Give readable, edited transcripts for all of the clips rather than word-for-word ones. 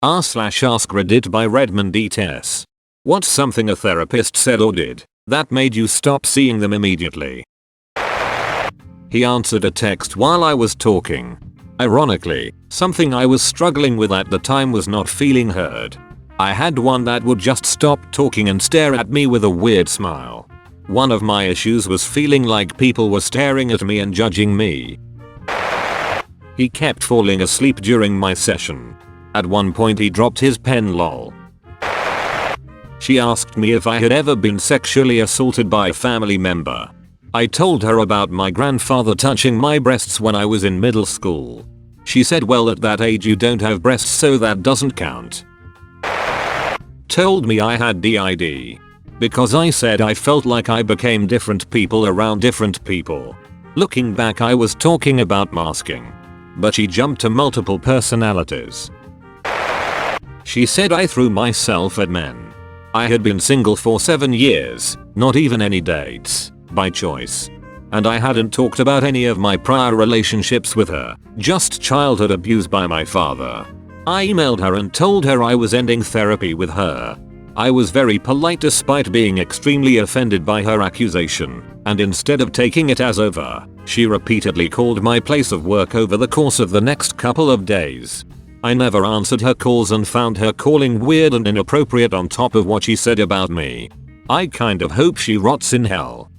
r/AskReddit by Redmond ETS. What's something a therapist said or did that made you stop seeing them immediately? He answered a text while I was talking. Ironically, something I was struggling with at the time was not feeling heard. I had one that would just stop talking and stare at me with a weird smile. One of my issues was feeling like people were staring at me and judging me. He kept falling asleep during my session. At one point he dropped his pen lol. She asked me if I had ever been sexually assaulted by a family member. I told her about my grandfather touching my breasts when I was in middle school. She said, well, at that age you don't have breasts, so that doesn't count. Told me I had DID. Because I said I felt like I became different people around different people. Looking back, I was talking about masking. But she jumped to multiple personalities. She said I threw myself at men. I had been single for 7 years, not even any dates, by choice. And I hadn't talked about any of my prior relationships with her, just childhood abuse by my father. I emailed her and told her I was ending therapy with her. I was very polite despite being extremely offended by her accusation, and instead of taking it as over, she repeatedly called my place of work over the course of the next couple of days. I never answered her calls and found her calling weird and inappropriate on top of what she said about me. I kind of hope she rots in hell.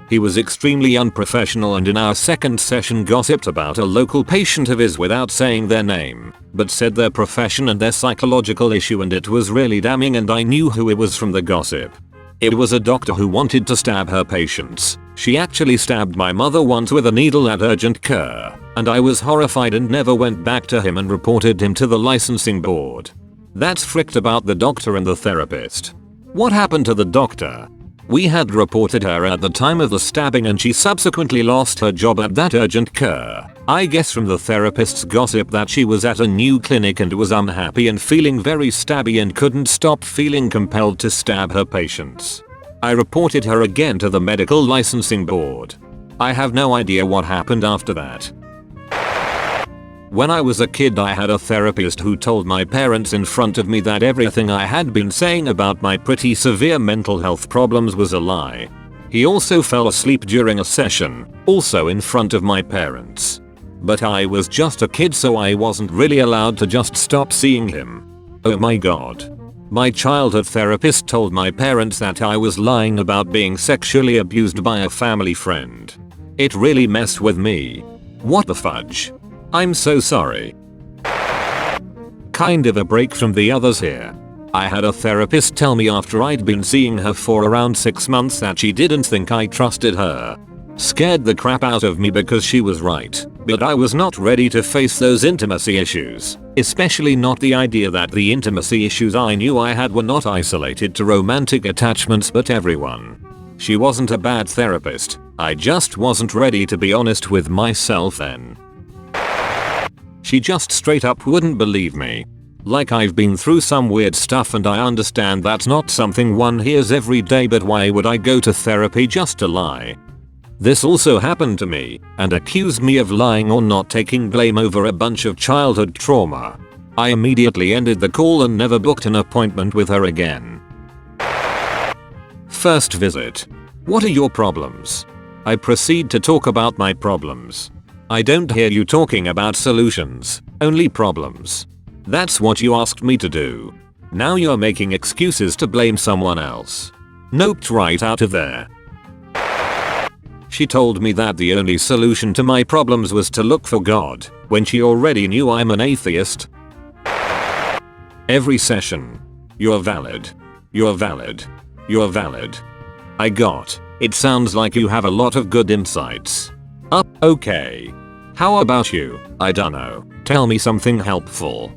He was extremely unprofessional and in our second session gossiped about a local patient of his without saying their name, but said their profession and their psychological issue, and it was really damning, and I knew who it was from the gossip. It was a doctor who wanted to stab her patients. She actually stabbed my mother once with a needle at urgent care, and I was horrified and never went back to him and reported him to the licensing board. That's fricked about the doctor and the therapist. What happened to the doctor? We had reported her at the time of the stabbing and she subsequently lost her job at that urgent care. I guess from the therapist's gossip that she was at a new clinic and was unhappy and feeling very stabby and couldn't stop feeling compelled to stab her patients. I reported her again to the medical licensing board. I have no idea what happened after that. When I was a kid, I had a therapist who told my parents in front of me that everything I had been saying about my pretty severe mental health problems was a lie. He also fell asleep during a session, also in front of my parents. But I was just a kid, so I wasn't really allowed to just stop seeing him. Oh my god. My childhood therapist told my parents that I was lying about being sexually abused by a family friend. It really messed with me. What the fudge? I'm so sorry. Kind of a break from the others here. I had a therapist tell me after I'd been seeing her for around 6 months that she didn't think I trusted her. Scared the crap out of me because she was right, but I was not ready to face those intimacy issues, especially not the idea that the intimacy issues I knew I had were not isolated to romantic attachments but everyone. She wasn't a bad therapist, I just wasn't ready to be honest with myself then. She just straight up wouldn't believe me. Like I've been through some weird stuff and I understand that's not something one hears every day, but why would I go to therapy just to lie? This also happened to me and accused me of lying or not taking blame over a bunch of childhood trauma. I immediately ended the call and never booked an appointment with her again. First visit. What are your problems? I proceed to talk about my problems. I don't hear you talking about solutions, only problems. That's what you asked me to do. Now you're making excuses to blame someone else. Noped right out of there. She told me that the only solution to my problems was to look for God, when she already knew I'm an atheist. Every session. You're valid. You're valid. You're valid. I got. It sounds like you have a lot of good insights. Okay. How about you? I dunno. Tell me something helpful.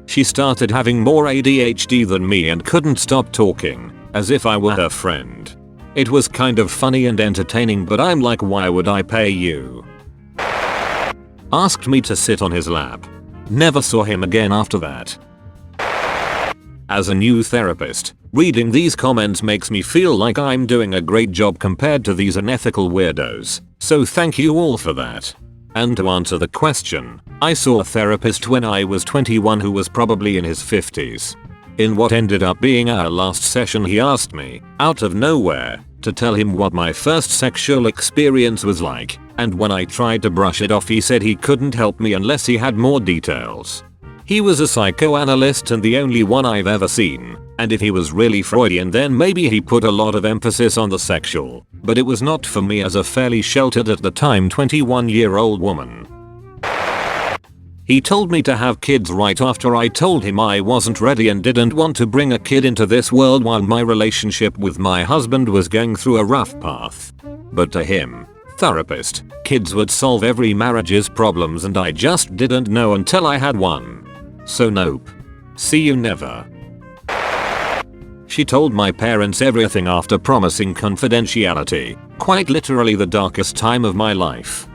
She started having more ADHD than me and couldn't stop talking, as if I were her friend. It was kind of funny and entertaining, but I'm like, why would I pay you? Asked me to sit on his lap. Never saw him again after that. As a new therapist, reading these comments makes me feel like I'm doing a great job compared to these unethical weirdos, so thank you all for that. And to answer the question, I saw a therapist when I was 21 who was probably in his 50s. In what ended up being our last session, he asked me, out of nowhere, to tell him what my first sexual experience was like, and when I tried to brush it off he said he couldn't help me unless he had more details. He was a psychoanalyst and the only one I've ever seen, and if he was really Freudian then maybe he put a lot of emphasis on the sexual, but it was not for me as a fairly sheltered at the time 21-year-old woman. He told me to have kids right after I told him I wasn't ready and didn't want to bring a kid into this world while my relationship with my husband was going through a rough path. But to him, therapist, kids would solve every marriage's problems and I just didn't know until I had one. So nope. See you never. She told my parents everything after promising confidentiality, quite literally the darkest time of my life.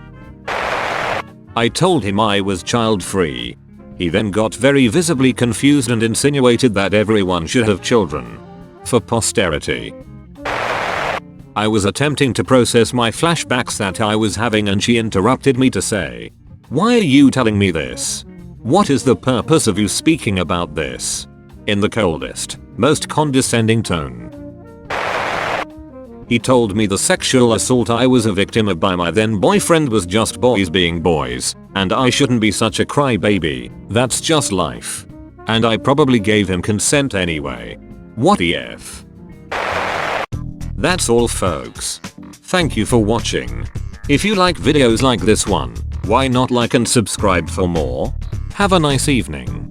I told him I was child-free. He then got very visibly confused and insinuated that everyone should have children. For posterity. I was attempting to process my flashbacks that I was having and she interrupted me to say, "Why are you telling me this? What is the purpose of you speaking about this?" In the coldest, most condescending tone. He told me the sexual assault I was a victim of by my then boyfriend was just boys being boys, and I shouldn't be such a crybaby, that's just life. And I probably gave him consent anyway. What EF? That's all folks. Thank you for watching. If you like videos like this one, why not like and subscribe for more? Have a nice evening.